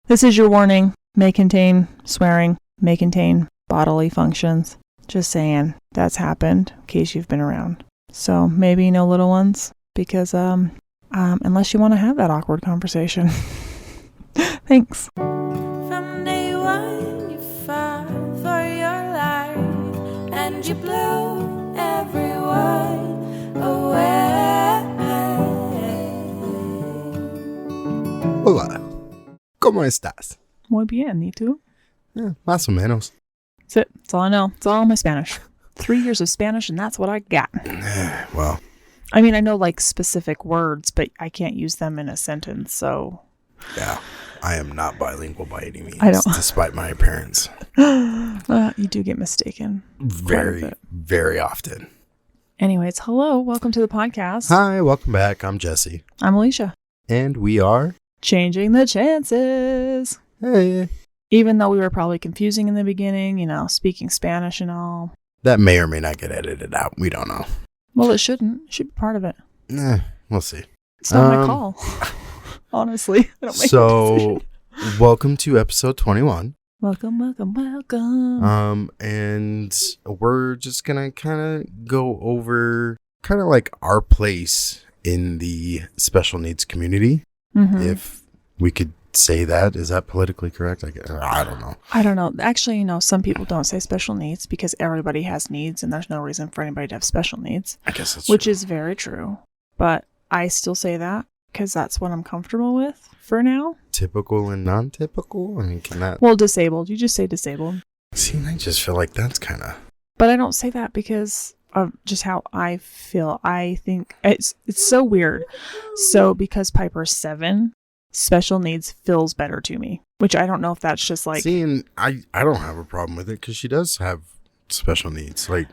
This is your warning. May contain swearing, may contain bodily functions. Just saying, that's happened in case you've been around. So maybe no little ones, because unless you want to have that awkward conversation. Thanks. From day one, you fought for your life, and you blew everyone away. Hola, ¿cómo estás? Muy bien, ¿y tú? Yeah, más o menos. That's it. That's all I know. It's all my Spanish. 3 years of Spanish, and that's what I got. Well, I mean, I know like specific words, but I can't use them in a sentence, so. yeah, I am not bilingual by any means, I don't. despite my appearance. You do get mistaken. Very, very often. Anyways, hello. Welcome to the podcast. Hi, welcome back. I'm Jesse. I'm Alisha. And we are... Changing the chances. Hey. Even though we were probably confusing in the beginning, speaking Spanish and all. That may or may not get edited out. We don't know. Well, it shouldn't. It should be part of it. We'll see. It's not my call. Honestly. I don't make so, welcome to episode 21. Welcome, welcome, welcome. And we're just going to kind of go over kind of like our place in the special needs community. Mm-hmm. If we could say that. Is that politically correct? I don't know. I don't know. Actually, some people don't say special needs because everybody has needs and there's no reason for anybody to have special needs. I guess that's Which true. is very true. But I still say that because that's what I'm comfortable with for now. Typical and non-typical? I mean, can that... Well, disabled. You just say disabled. See, I just feel like that's kind of... But I don't say that because of just how I feel. I think it's so weird. So because Piper's 7, special needs feels better to me, which I don't know if that's just like... See, and I don't have a problem with it because she does have special needs. Like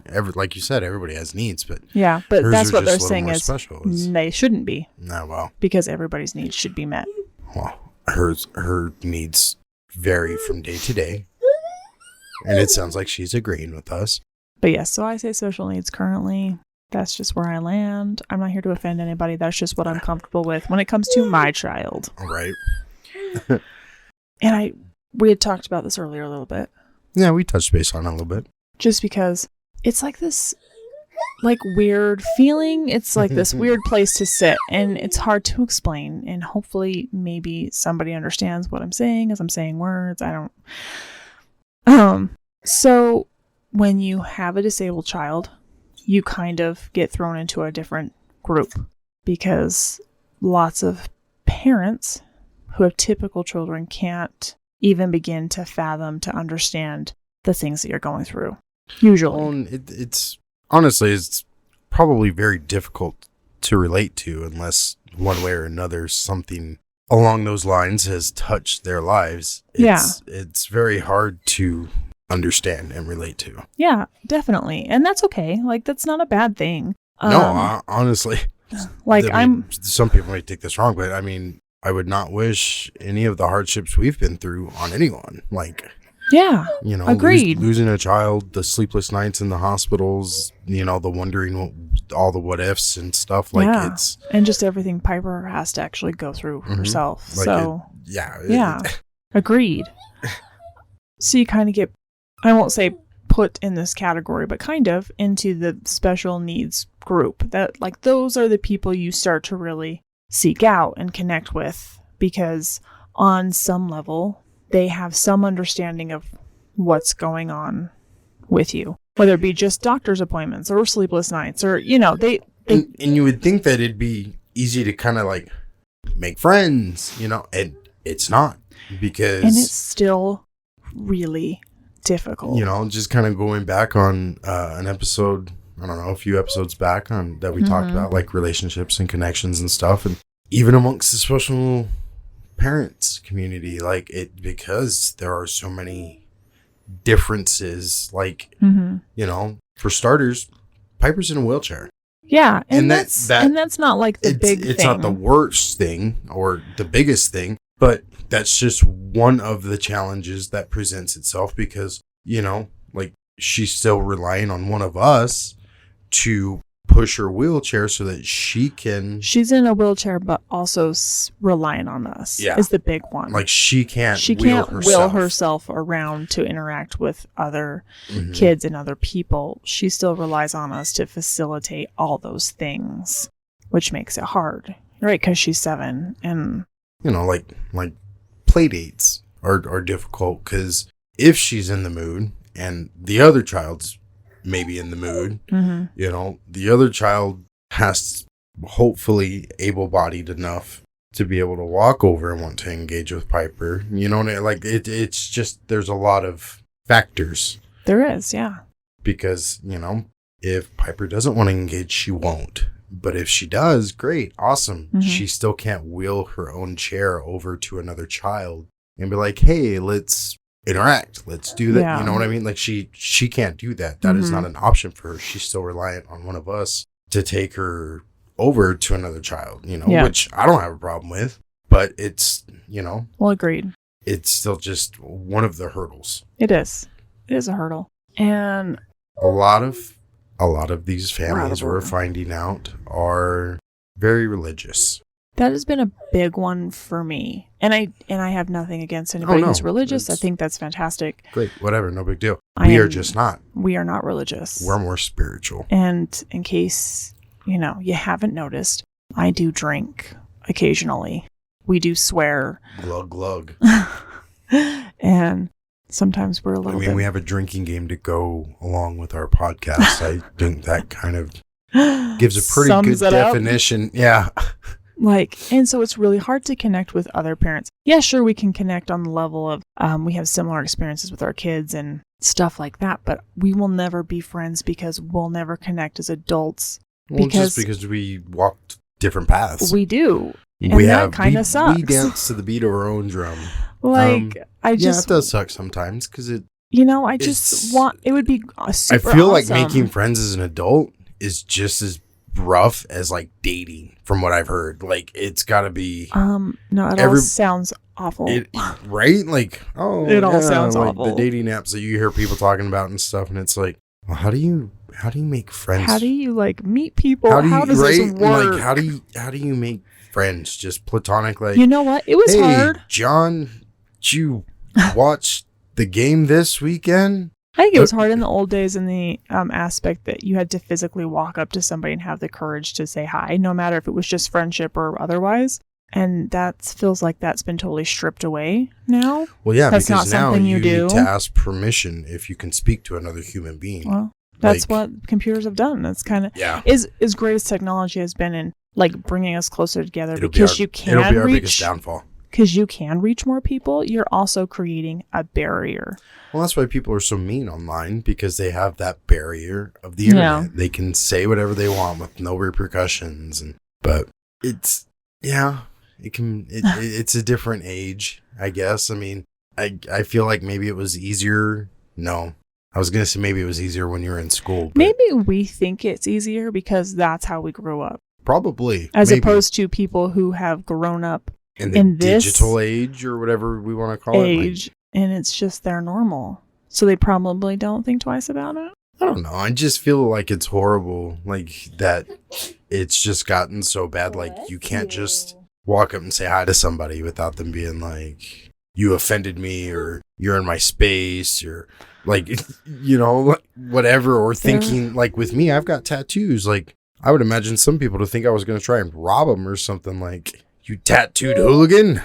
you said, everybody has needs, but... Yeah, but that's what they're saying is special. They shouldn't be. No, well... Because everybody's needs should be met. Well, her needs vary from day to day. And it sounds like she's agreeing with us. But yes, so I say special needs currently. That's just where I land. I'm not here to offend anybody. That's just what I'm comfortable with when it comes to my child. All right. And we had talked about this earlier a little bit. Yeah, we touched base on it a little bit. Just because it's like this weird feeling. It's like this weird place to sit, and it's hard to explain. And hopefully maybe somebody understands what I'm saying as I'm saying words. I don't. So when you have a disabled child, you kind of get thrown into a different group because lots of parents who have typical children can't even begin to fathom, to understand the things that you're going through. Usually. It's honestly, it's probably very difficult to relate to unless one way or another something along those lines has touched their lives. It's very hard to understand and relate to. Yeah, definitely. And that's okay. That's not a bad thing. No, honestly. Some people may take this wrong, but I mean, I would not wish any of the hardships we've been through on anyone. Yeah, agreed. Losing a child, the sleepless nights in the hospitals, the wondering all the what ifs and stuff. And just everything Piper has to actually go through herself. Agreed. So you kind of get, I won't say put in this category, but kind of into the special needs group. That those are the people you start to really seek out and connect with, because on some level they have some understanding of what's going on with you, whether it be just doctor's appointments or sleepless nights, or they and you would think that it'd be easy to kind of make friends, and it's not, because and it's still really difficult. Just kind of going back on an episode, I don't know, a few episodes back on that we talked about relationships and connections and stuff, and even amongst the special parents community, because there are so many differences, for starters, Piper's in a wheelchair. Yeah, and that's not the big thing. It's not the worst thing or the biggest thing, but that's just one of the challenges that presents itself, because she's still relying on one of us to push her wheelchair so that she can. She's in a wheelchair, but also relying on us. Yeah. Is the big one. Like she can't will herself around to interact with other kids and other people. She still relies on us to facilitate all those things, which makes it hard, right? Because she's 7, and like play dates are difficult because if she's in the mood and the other child's maybe in the mood, the other child has hopefully able-bodied enough to be able to walk over and want to engage with Piper. It's just, there's a lot of factors. There is, yeah. Because, if Piper doesn't want to engage, she won't. But if she does, great, awesome. She still can't wheel her own chair over to another child and be like, hey, let's interact. Let's do that. Yeah. You know what I mean? Like she can't do that. That is not an option for her. She's still reliant on one of us to take her over to another child, which I don't have a problem with, but it's, Well, agreed. It's still just one of the hurdles. It is. It is a hurdle. And a lot of these families we're finding out are very religious. That has been a big one for me. And I have nothing against anybody who's religious. I think that's fantastic. Great. Whatever. No big deal. We are just not. We are not religious. We're more spiritual. And in case, you haven't noticed, I do drink occasionally. We do swear. Glug, glug. And sometimes we're a little bit... we have a drinking game to go along with our podcast. I think that kind of gives a pretty good definition. Yeah. And so it's really hard to connect with other parents. Yeah, sure, we can connect on the level of we have similar experiences with our kids and stuff like that, but we will never be friends because we'll never connect as adults. Just because we walked different paths. We do. And that kind of sucks. We dance to the beat of our own drum. It does suck sometimes because it... I just want... It would be super I feel awesome. like making friends as an adult is just as rough as dating, from what I've heard. It's gotta be no, it all sounds awful. Right? It all sounds awful. The dating apps that you hear people talking about and stuff, and it's like, well, how do you make friends? How do you meet people? How does this work? How do you make friends? Just platonic, you know what? It was hard. John, did you watch the game this weekend? I think it was hard in the old days in the aspect that you had to physically walk up to somebody and have the courage to say hi, no matter if it was just friendship or otherwise. And that feels like that's been totally stripped away now. Well, yeah, that's because not now something you do. need to ask permission if you can speak to another human being. Well, that's what computers have done. That's kind of as great as technology has been in bringing us closer together. It'll be our biggest downfall. Because you can reach more people, you're also creating a barrier. Well, that's why people are so mean online, because they have that barrier of the internet. Yeah. They can say whatever they want with no repercussions. But it's, it's a different age, I guess. I mean, I feel like maybe it was easier. No, I was going to say maybe it was easier when you were in school. Maybe we think it's easier because that's how we grew up. Probably. As opposed to people who have grown up in this digital age or whatever we want to call it. And it's just their normal. So they probably don't think twice about it. I don't know. I just feel like it's horrible. That it's just gotten so bad. You can't just walk up and say hi to somebody without them being like, you offended me, or you're in my space, or whatever. Or thinking with me, I've got tattoos. I would imagine some people to think I was going to try and rob them or something you tattooed hooligan.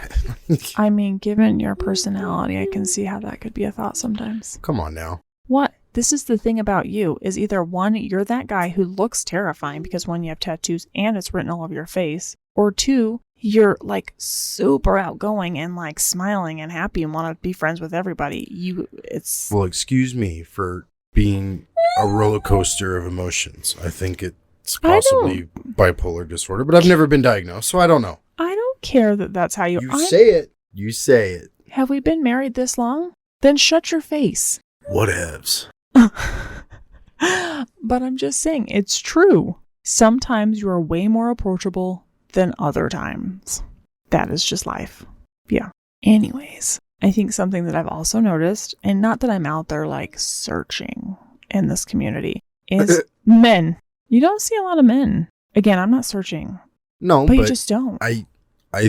I mean, given your personality, I can see how that could be a thought sometimes. Come on now. What? This is the thing about you, is either one, you're that guy who looks terrifying because one, you have tattoos and it's written all over your face, or two, you're super outgoing and smiling and happy and want to be friends with everybody. Well, excuse me for being a roller coaster of emotions. I think it's possibly bipolar disorder, but I've never been diagnosed, so I don't know. I don't care that's how you say it. You say it. Have we been married this long? Then shut your face. Whatevs. But I'm just saying, it's true. Sometimes you are way more approachable than other times. That is just life. Yeah. Anyways, I think something that I've also noticed, and not that I'm out there searching in this community, is men. You don't see a lot of men. Again, I'm not searching. No, but you just don't. I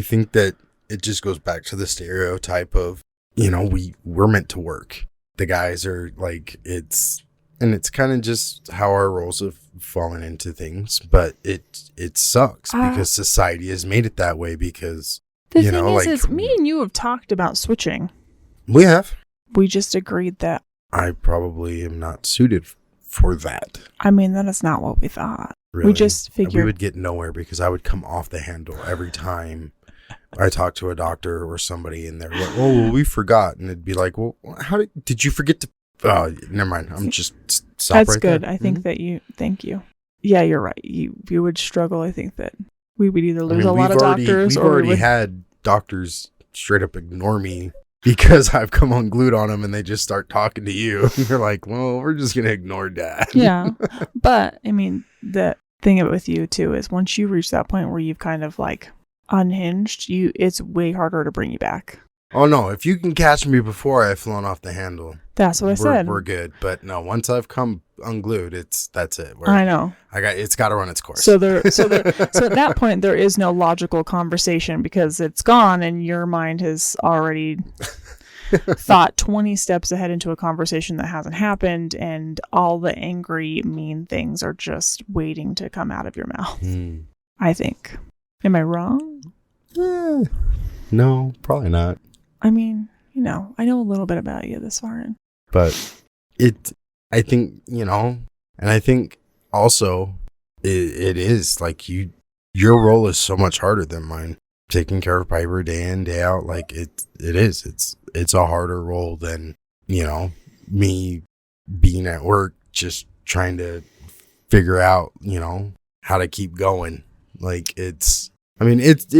think that it just goes back to the stereotype of, we're meant to work. The guys are like, it's kind of just how our roles have fallen into things, but it sucks because society has made it that way because, the thing is me and you have talked about switching. We have. We just agreed that I probably am not suited for that. I mean, that is not what we thought. Really? We just figured we would get nowhere because I would come off the handle every time I talked to a doctor or somebody and they're like, oh, well, we forgot. And it'd be like, well, how did you forget to? Oh, never mind. I'm just stop That's right good. there. I think that thank you. Yeah, you're right. You would struggle. I think that we would either lose a lot of doctors or we've already had doctors straight up ignore me because I've come unglued on them and they just start talking to you. And you're like, well, we're just going to ignore Dad. Yeah. But I mean, the thing of it with you too is once you reach that point where you've kind of like unhinged, it's way harder to bring you back. Oh no, if you can catch me before I've flown off the handle. That's what I said. We're good. But no, once I've come unglued, that's it. I know. It's got to run its course. So so at that point there is no logical conversation because it's gone and your mind has already thought 20 steps ahead into a conversation that hasn't happened, and all the angry, mean things are just waiting to come out of your mouth. I think. Am I wrong? No, probably not. I mean, I know a little bit about you this far in. But I think, and I think also it is like your role is so much harder than mine. Taking care of Piper day in, day out, like it is. It's a harder role than, me being at work, just trying to figure out, how to keep going. Like it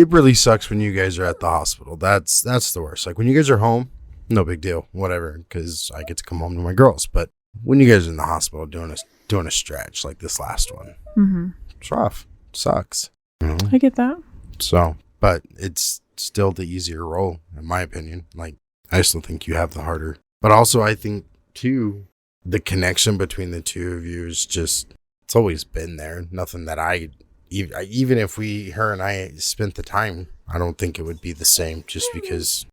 really sucks when you guys are at the hospital. That's the worst. Like when you guys are home, no big deal, whatever, because I get to come home to my girls. But when you guys are in the hospital doing a stretch like this last one, it's rough. It sucks. I get that. So, but it's still the easier role, in my opinion. Like I still think you have the harder. But also I think too, the connection between the two of you is just, it's always been there. Nothing that even if her and I spent the time, I don't think it would be the same just because.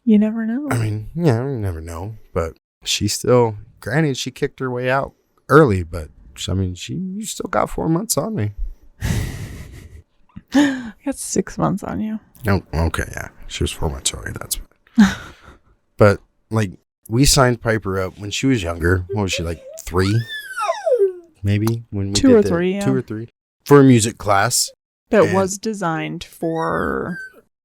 You never know. I mean, yeah, you never know. But she still, granted, she kicked her way out early, but I mean, you still got 4 months on me. I got 6 months on you. Oh, okay, yeah. She was 4 months early, that's fine. But, like, we signed Piper up when she was younger. What was she, like 3? Maybe? When we 2 or 3, yeah. 2 or 3. For a music class. That was designed for,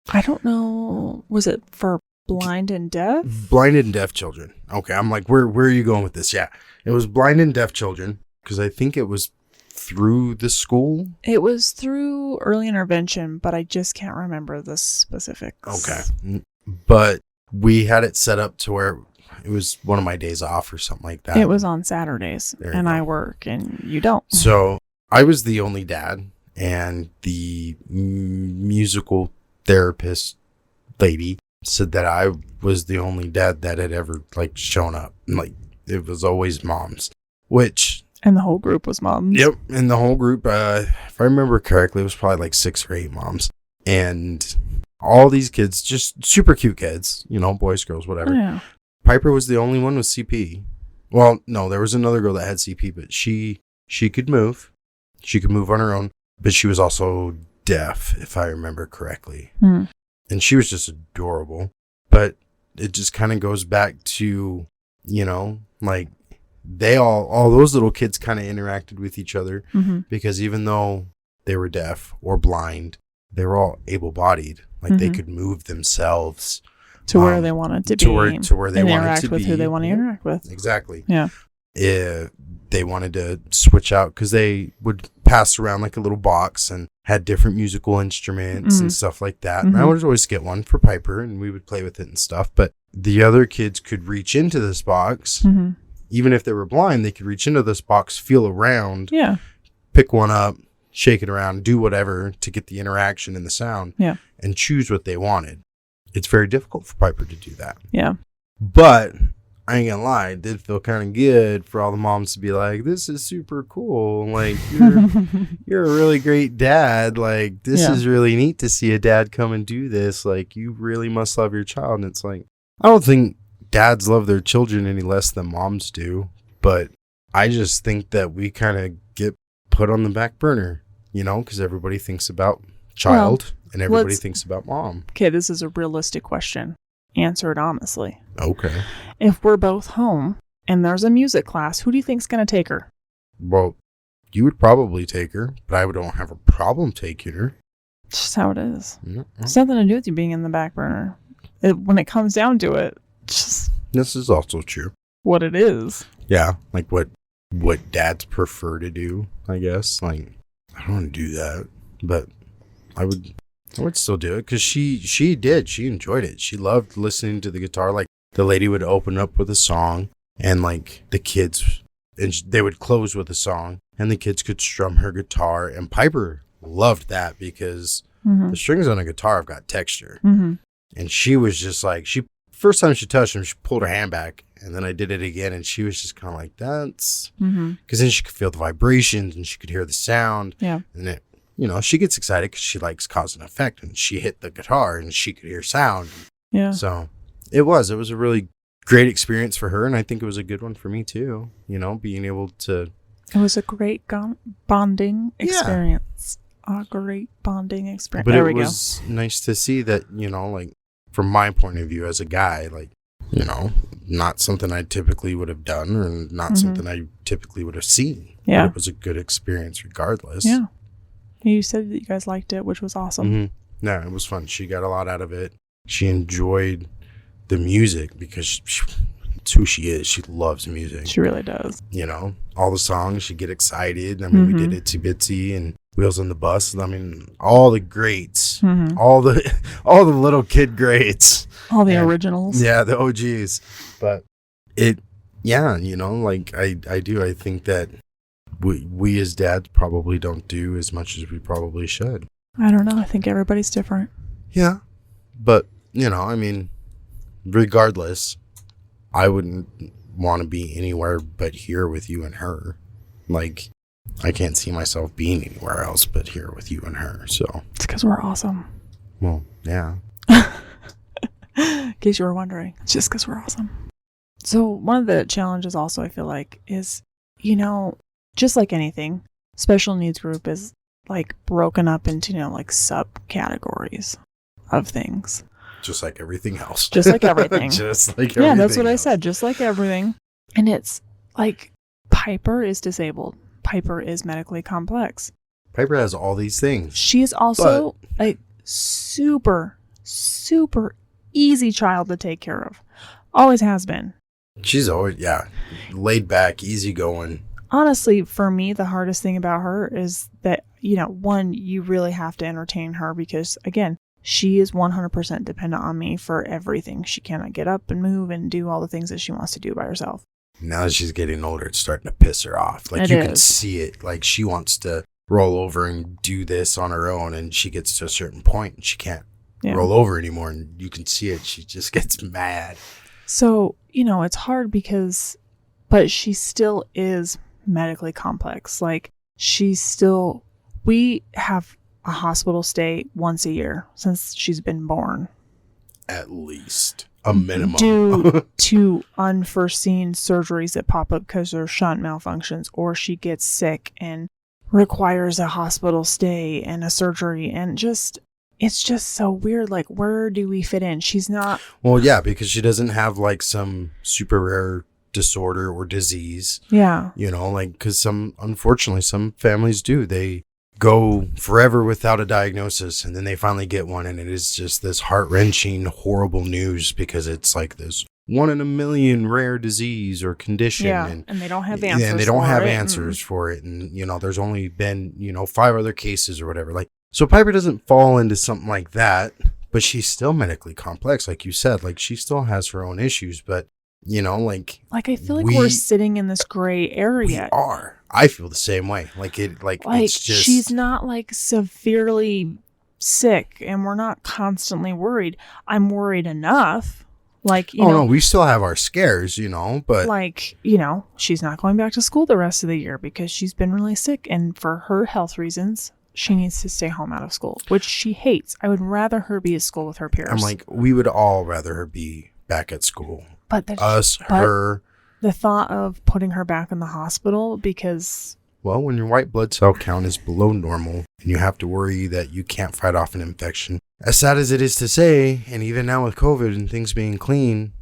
I don't know, was it for blind and deaf? Blind and deaf children. Okay, I'm like, where are you going with this? Yeah, it was blind and deaf children because I think it was through the school. It was through early intervention, but I just can't remember the specifics. Okay, but we had it set up to where it was one of my days off or something like that. It was on Saturdays, and I work, and you don't. So I was the only dad, and the musical therapist lady said that I was the only dad that had ever like shown up. Like it was always moms, and the whole group was moms. Yep, and the whole group, if I remember correctly, it was probably like 6 or 8 moms, and all these kids, just super cute kids, boys, girls, whatever. Yeah. Piper was the only one with CP. Well, no, there was another girl that had CP, but she could move. She could move on her own, but she was also deaf, if I remember correctly. And she was just adorable. But it just kind of goes back to, like they all those little kids kind of interacted with each other because even though they were deaf or blind, they were all able-bodied. Like they could move themselves to where they wanted to be. To where they wanted to be. Interact with who they want to interact with. Exactly. Yeah. They wanted to switch out because they would pass around like a little box and had different musical instruments and stuff like that. And I would always get one for Piper and we would play with it and stuff. But the other kids could reach into this box. Even if they were blind, they could reach into this box, feel around, pick one up, shake it around, do whatever to get the interaction and the sound and choose what they wanted. It's very difficult for Piper to do that. Yeah. But I ain't gonna lie, it did feel kind of good for all the moms to be like, this is super cool. Like, you're a really great dad. Like, this is really neat to see a dad come and do this. Like, you really must love your child. And it's like, I don't think dads love their children any less than moms do. But I just think that we kind of get put on the back burner, you know, because everybody thinks about child and everybody thinks about mom. Okay, this is a realistic question. Answer it honestly. Okay. If we're both home and there's a music class, who do you think's going to take her? Well, you would probably take her, but I don't have a problem taking her. It's just how it is. Mm-hmm. It's nothing to do with you being in the back burner. When it comes down to it, just this is also true. What it is. Yeah, like what dads prefer to do, I guess. Like, I don't want to do that, but I would still do it because she enjoyed it. She loved listening to the guitar. Like, the lady would open up with a song and like the kids, and they would close with a song and the kids could strum her guitar. And Piper loved that because the strings on a guitar have got texture. Mm-hmm. And she was just like, first time she touched them, she pulled her hand back. And then I did it again, and she was just kind of like, that's... Because then she could feel the vibrations, and she could hear the sound. Yeah. And it, you know, she gets excited because she likes cause and effect, and she hit the guitar, and she could hear sound. Yeah. So it was a really great experience for her, and I think it was a good one for me, too. You know, being able to... It was a great bonding experience. A great bonding experience. But there it was nice to see that, you know, like, from my point of view as a guy, like, you know, not something I typically would have done or not something I typically would have seen. Yeah. But it was a good experience regardless. Yeah. You said that you guys liked it, which was awesome. Mm-hmm. No, it was fun. She got a lot out of it. She enjoyed the music because it's who she is. She loves music. She really does. You know, all the songs, she'd get excited. I mean, we did Itsy Bitsy and Wheels on the Bus. I mean, all the greats, all the little kid greats. All the originals. Yeah, the OGs. But you know, like I think that we as dads probably don't do as much as we probably should. I don't know. I think everybody's different. Yeah. But, you know, I mean, regardless, I wouldn't want to be anywhere but here with you and her. Like, I can't see myself being anywhere else but here with you and her. So it's because we're awesome. Well, yeah. In case you were wondering, it's just because we're awesome. So one of the challenges also I feel like is, you know, just like anything, special needs group is like broken up into, you know, like subcategories of things. Just like everything else. Just like everything. Just like everything. Yeah, that's what else. I said. Just like everything. And it's like Piper is disabled. Piper is medically complex. Piper has all these things. She's also like super easy child to take care of. Always has been. She's always, laid back, easygoing. Honestly, for me, the hardest thing about her is that, you know, one, you really have to entertain her because, again, she is 100% dependent on me for everything. She cannot get up and move and do all the things that she wants to do by herself. Now that she's getting older, it's starting to piss her off. Like, you can see it. Like, she wants to roll over and do this on her own, and she gets to a certain point and she can't roll over anymore, and you can see it. She just gets mad. So, you know, it's hard but she still is medically complex. Like, we have a hospital stay once a year since she's been born. At least a minimum. Due to unforeseen surgeries that pop up because there's shunt malfunctions, or she gets sick and requires a hospital stay and a surgery, and it's just so weird. Like, where do we fit in? She's not... Well, yeah, because she doesn't have, like, some super rare disorder or disease. Yeah. You know, like, because unfortunately, some families do. They go forever without a diagnosis, and then they finally get one, and it is just this heart-wrenching, horrible news because it's like this 1 in a million rare disease or condition. Yeah, and they don't have answers. And they don't have answers for it. And, you know, there's only been, 5 other cases or whatever. Like, so Piper doesn't fall into something like that, but she's still medically complex, like you said. Like, she still has her own issues, but, you know, like I feel like we're sitting in this gray area. We are. I feel the same way. It's just... she's not, like, severely sick, and we're not constantly worried. I'm worried enough. Like, you oh know, no, we still have our scares, but like, you know, she's not going back to school the rest of the year because she's been really sick. And for her health reasons, she needs to stay home out of school, which she hates. I would rather her be at school with her peers. I'm like, we would all rather her be back at school. But Her. The thought of putting her back in the hospital because... Well, when your white blood cell count is below normal and you have to worry that you can't fight off an infection, as sad as it is to say, and even now with COVID and things being clean,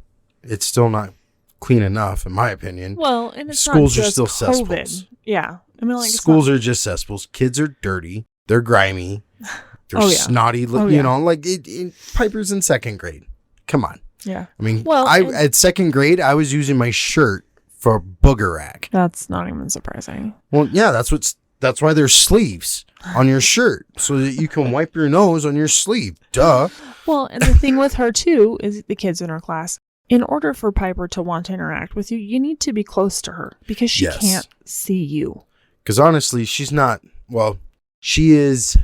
it's still not clean enough, in my opinion. Well, and it's schools not are just still COVID. cesspools. Yeah. I mean, like, schools are just cesspools. Kids are dirty. They're grimy. They're snotty. Piper's in second grade. Come on. Yeah. I mean, at second grade, I was using my shirt for a booger rack. That's not even surprising. Well, yeah, that's why there's sleeves on your shirt so that you can wipe your nose on your sleeve. Duh. Well, and the thing with her too is the kids in her class. In order for Piper to want to interact with you, you need to be close to her because she can't see you. Because honestly, she's not. Well, she is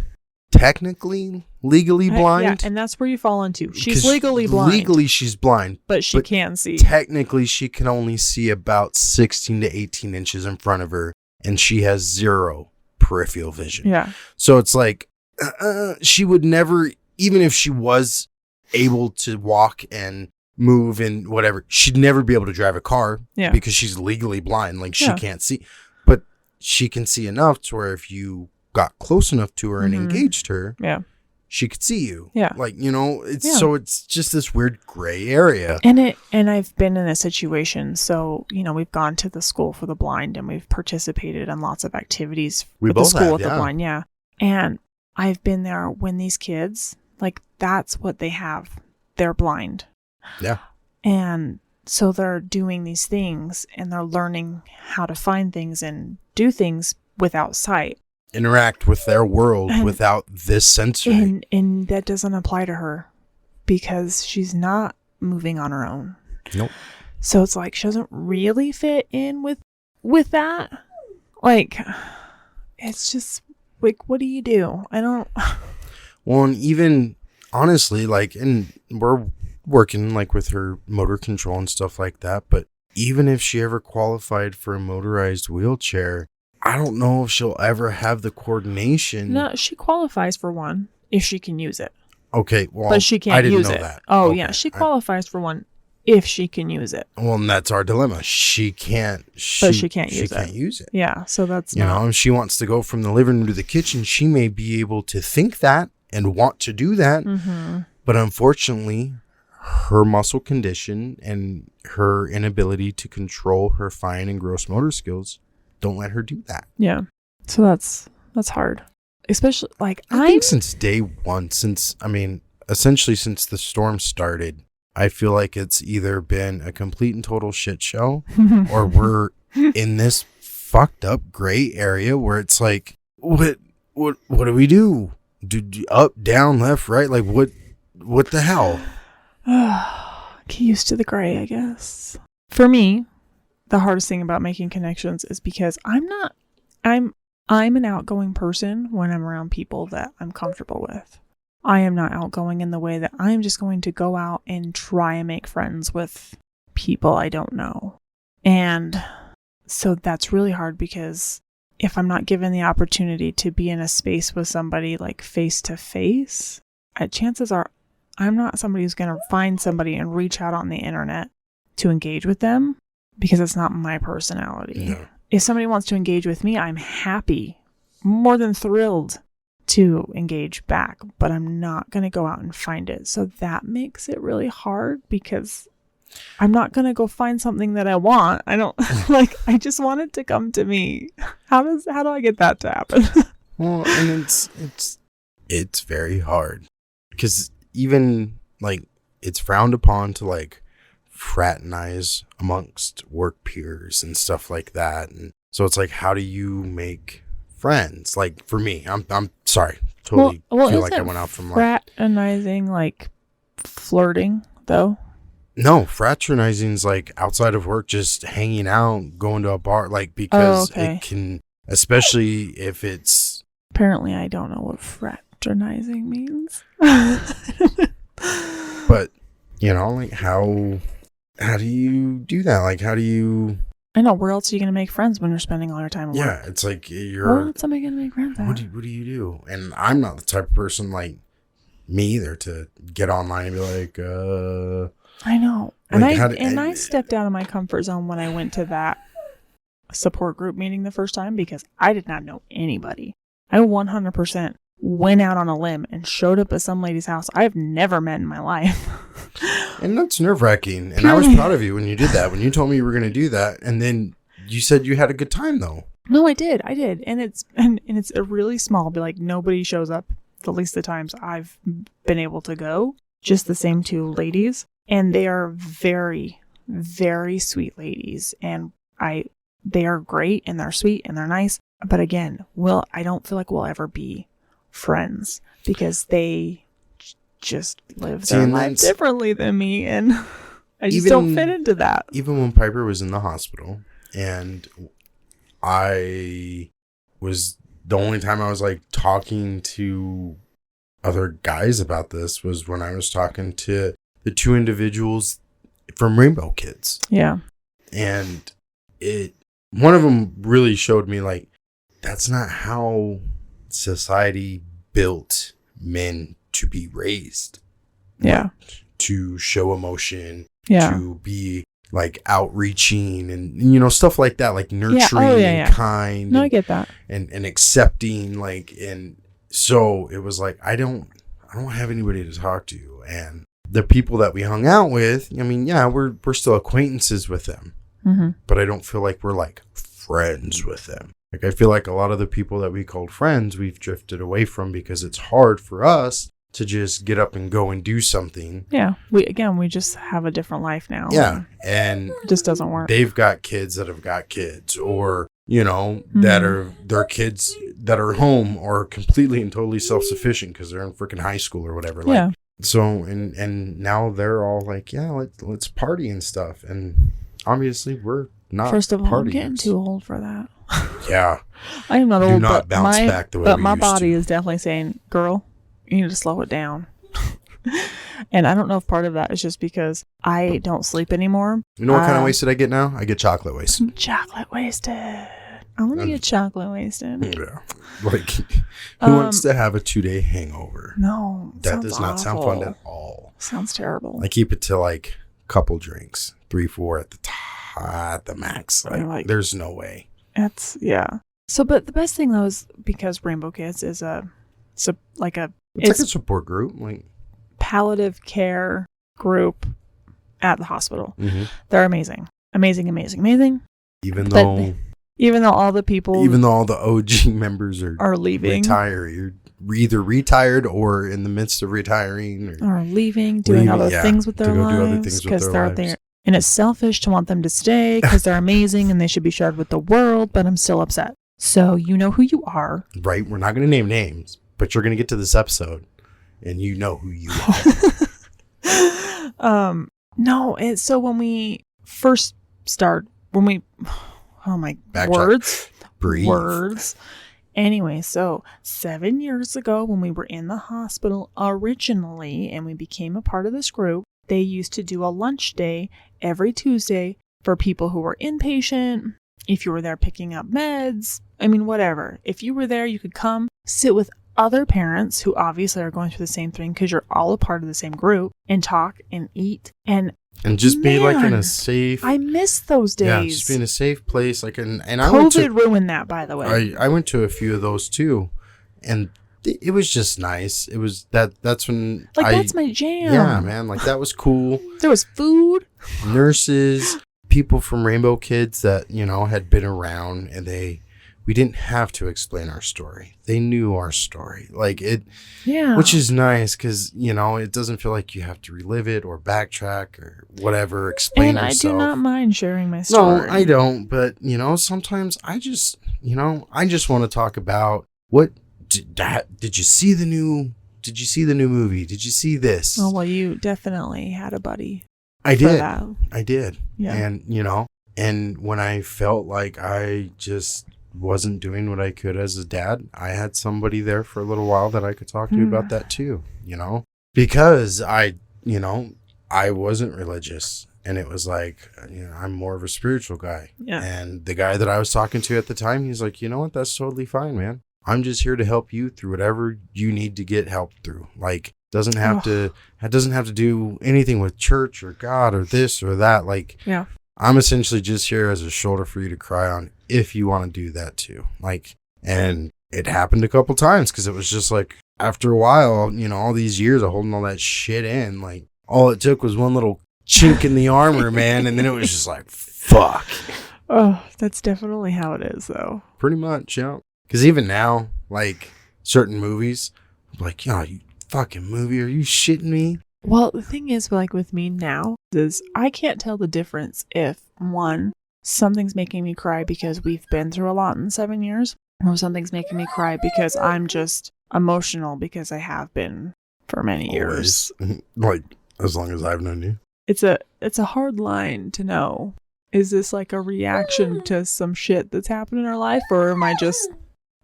technically legally blind. Yeah, and that's where you fall into. She's legally blind. Legally, she's blind. But she can see. Technically, she can only see about 16 to 18 inches in front of her, and she has 0 peripheral vision. Yeah. So it's like, she would never, even if she was able to walk and move and whatever, she'd never be able to drive a car because she's legally blind. Like, she can't see. But she can see enough to where if you got close enough to her and engaged her, she could see you. Yeah. Like, so it's just this weird gray area. And I've been in a situation. So, we've gone to the school for the blind and we've participated in lots of activities with the school with the blind. Yeah. And I've been there when these kids, like, that's what they have. They're blind. Yeah. And so they're doing these things and they're learning how to find things and do things without sight. Interact with their world without this sensory. And that doesn't apply to her because she's not moving on her own. Nope. So it's like she doesn't really fit in with that. Like, it's just like, what do you do? I don't. Well, and even honestly, like, and we're working like with her motor control and stuff like that, but even if she ever qualified for a motorized wheelchair, I don't know if she'll ever have the coordination. No, she qualifies for one if she can use it. Okay, well, but she can't use it. That. Oh, okay. Yeah, she qualifies for one if she can use it. Well, and that's our dilemma. She can't. But she can't use it. She can't use it. Yeah, so that's if she wants to go from the living room to the kitchen, she may be able to think that and want to do that. Mm-hmm. But unfortunately, her muscle condition and her inability to control her fine and gross motor skills don't let her do that. Yeah. So that's hard. Especially like I think since day one, essentially since the storm started, I feel like it's either been a complete and total shit show or we're in this fucked up gray area where it's like, what do we do? Do up, down, left, right? Like what the hell? Get used to the gray, I guess. For me, the hardest thing about making connections is because I'm an outgoing person when I'm around people that I'm comfortable with. I am not outgoing in the way that I'm just going to go out and try and make friends with people I don't know. And so that's really hard because if I'm not given the opportunity to be in a space with somebody like face to face, chances are I'm not somebody who's going to find somebody and reach out on the internet to engage with them because it's not my personality. No. If somebody wants to engage with me, I'm happy, more than thrilled to engage back, but I'm not going to go out and find it. So that makes it really hard because I'm not going to go find something that I want. I don't I just want it to come to me. How do I get that to happen? Well, and it's very hard because even like it's frowned upon to like fraternize amongst work peers and stuff like that. And so it's like, how do you make friends? Like for me, I'm sorry, totally feel like I went out from fraternizing like flirting though. No, fraternizing's like outside of work, just hanging out, going to a bar, like because it can, especially if it's. Apparently, I don't know what fraternizing means. But You know, like how do you do that? Like, how do you... I know. Where else are you going to make friends when you're spending all your time at work? Yeah, it's like Where is somebody going to make friends at? What do you do? And I'm not the type of person like me either to get online and be like, I know. Like, I stepped out of my comfort zone when I went to that support group meeting the first time because I did not know anybody. I 100% went out on a limb and showed up at some lady's house I've never met in my life. And that's nerve-wracking. And I was proud of you when you did that, when you told me you were going to do that. And then you said you had a good time, though. No, I did. And it's a really small, but like nobody shows up the least of the times I've been able to go. Just the same two ladies. And they are very, very sweet ladies. And they are great and they're sweet and they're nice. But again, I don't feel like we'll ever be friends because they just live their life differently than me, and I just don't fit into that. Even when Piper was in the hospital, and I was the only time I was like talking to other guys about this was when I was talking to the two individuals from Rainbow Kids. Yeah, and one of them really showed me like that's not how society built men to be raised. Yeah. To show emotion. Yeah. To be like outreaching and, stuff like that, like nurturing and kind. No, I get that. And accepting, like, and so it was like, I don't have anybody to talk to. And the people that we hung out with, I mean, yeah, we're still acquaintances with them, but I don't feel like we're like friends with them. Like, I feel like a lot of the people that we called friends, we've drifted away from because it's hard for us to just get up and go and do something. Yeah. We just have a different life now. Yeah. And it just doesn't work. They've got kids that have got kids, or, that are their kids that are home or completely and totally self-sufficient because they're in freaking high school or whatever. Yeah. Like, so, and now they're all like, yeah, let's party and stuff. And obviously we're not. First of all, I'm partying. Getting too old for that. Yeah. I am not old, not bounce back the way but we my used body to. is definitely saying, girl, you need to slow it down. And I don't know if part of that is just because I don't sleep anymore. You know what kind of wasted I get now? I get chocolate wasted. Chocolate wasted. I want to get chocolate wasted. Yeah. Like, who wants to have a 2-day hangover? No. That does not sound fun at all. Sounds terrible. I keep it to like a couple drinks, 3-4 at the top. At the max. Like, there's no way. Yeah. So, but the best thing though is because Rainbow Kids is it's like a support group, like palliative care group at the hospital. They're amazing. Even though all the people, even though all the OG members are leaving, you're either retired or in the midst of retiring, or leaving, doing other things with their lives because they're there. And it's selfish to want them to stay because they're amazing and they should be shared with the world, but I'm still upset. So you know who you are. Right. We're not going to name names, but you're going to get to this episode and you know who you are. No. So when we first words. Breathe. Words. Anyway, so 7 years ago when we were in the hospital originally and we became a part of this group, they used to do a lunch day every Tuesday for people who were inpatient. If you were there picking up meds, whatever. If you were there, you could come sit with other parents who obviously are going through the same thing because you're all a part of the same group and talk and eat and just be like in a safe. I miss those days. Yeah, just be in a safe place. Like, and COVID ruined that, by the way. I went to a few of those too, and it was just nice. It was that's when that's my jam. Yeah, man. Like, that was cool. There was food, nurses, people from Rainbow Kids that, had been around, and we didn't have to explain our story. They knew our story. Like, which is nice because, it doesn't feel like you have to relive it or backtrack or whatever, explain yourself. And I do not mind sharing my story. No, I don't. But, sometimes I just want to talk about what did you see the new movie? Did you see this? Oh, well, you definitely had a buddy. I did. Yeah. And, and when I felt like I just wasn't doing what I could as a dad, I had somebody there for a little while that I could talk to about that too, because I, I wasn't religious. And it was like, I'm more of a spiritual guy. Yeah. And the guy that I was talking to at the time, he's like, you know what? That's totally fine, man. I'm just here to help you through whatever you need to get help through. Like, it doesn't have to do anything with church or God or this or that. Like, yeah. I'm essentially just here as a shoulder for you to cry on if you want to do that too. Like, and it happened a couple times because it was just like, after a while, all these years of holding all that shit in, like, all it took was one little chink in the armor, man, and then it was just like, fuck. Oh, that's definitely how it is, though. Pretty much, yeah. Because even now, like, certain movies, I'm like, you fucking movie, are you shitting me? Well, the thing is, like, with me now, is I can't tell the difference if, one, something's making me cry because we've been through a lot in 7 years, or something's making me cry because I'm just emotional because I have been for many years. Like, as long as I've known you. It's a hard line to know. Is this like a reaction to some shit that's happened in our life, or am I just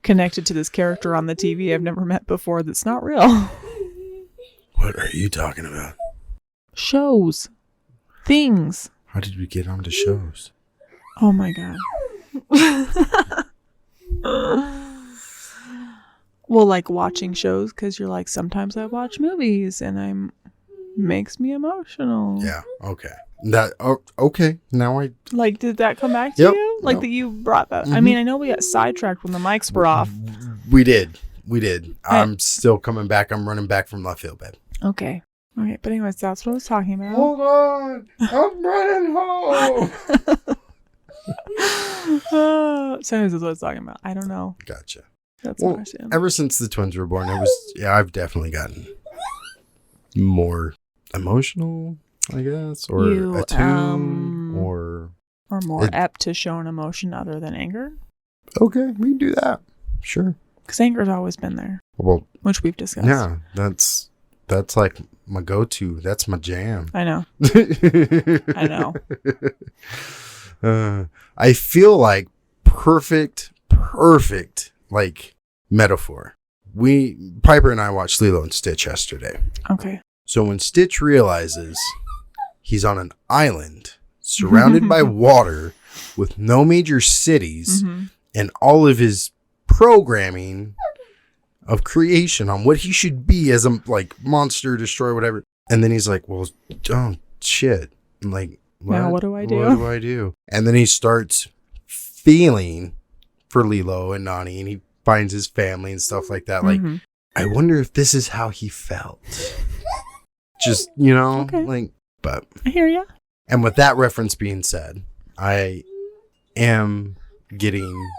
connected to this character on the TV I've never met before that's not real? What are you talking about? Shows. Things. How did we get onto shows? Oh my god. Well, like watching shows, because you're like, sometimes I watch movies and makes me emotional. Yeah, okay. Okay. Now I... Like, did that come back to you? Like, that you brought that? Mm-hmm. I mean, I know we got sidetracked when the mics were off. We did. I'm still coming back. I'm running back from left field, babe. Okay. But anyways, that's what I was talking about. Hold on. I'm running home. So anyways, that's what I was talking about. I don't know. Gotcha. That's what I said. Ever since the twins were born, I've definitely gotten more emotional, I guess, or attuned, or more apt to show an emotion other than anger. Okay, we can do that. Sure. Because anger's always been there. Well, which we've discussed. Yeah, that's like my go-to. That's my jam. I know. I know. I feel like perfect, like metaphor. Piper and I watched Lilo and Stitch yesterday. Okay. So when Stitch realizes he's on an island surrounded by water with no major cities, mm-hmm. and all of his programming of creation on what he should be as a monster, destroyer, whatever. And then he's like, well, oh shit. I'm like, now what do I do? What do I do? And then he starts feeling for Lilo and Nani, and he finds his family and stuff like that. Mm-hmm. Like, I wonder if this is how he felt. Just, okay. But I hear ya. And with that reference being said, I am getting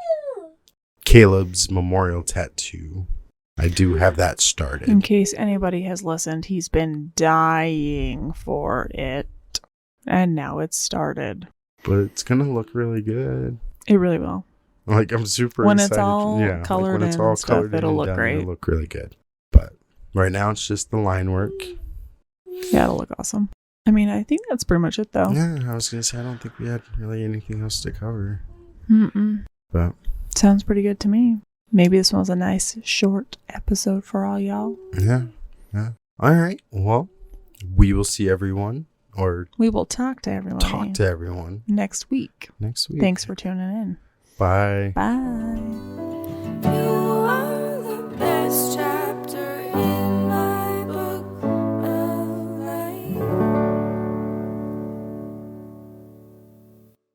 Caleb's memorial tattoo. I do have that started. In case anybody has listened, he's been dying for it. And now it's started. But it's going to look really good. It really will. I'm super when excited. It's all colored when it's all colored, it'll look great. It'll look really good. But right now it's just the line work. Yeah, it'll look awesome. I mean, I think that's pretty much it, though. Yeah, I was going to say, I don't think we had really anything else to cover. Mm-mm. But sounds pretty good to me. Maybe this one was a nice, short episode for all y'all. Yeah. All right. Well, we will see everyone. Or we will talk to everyone. Next week. Thanks for tuning in. Bye. Bye.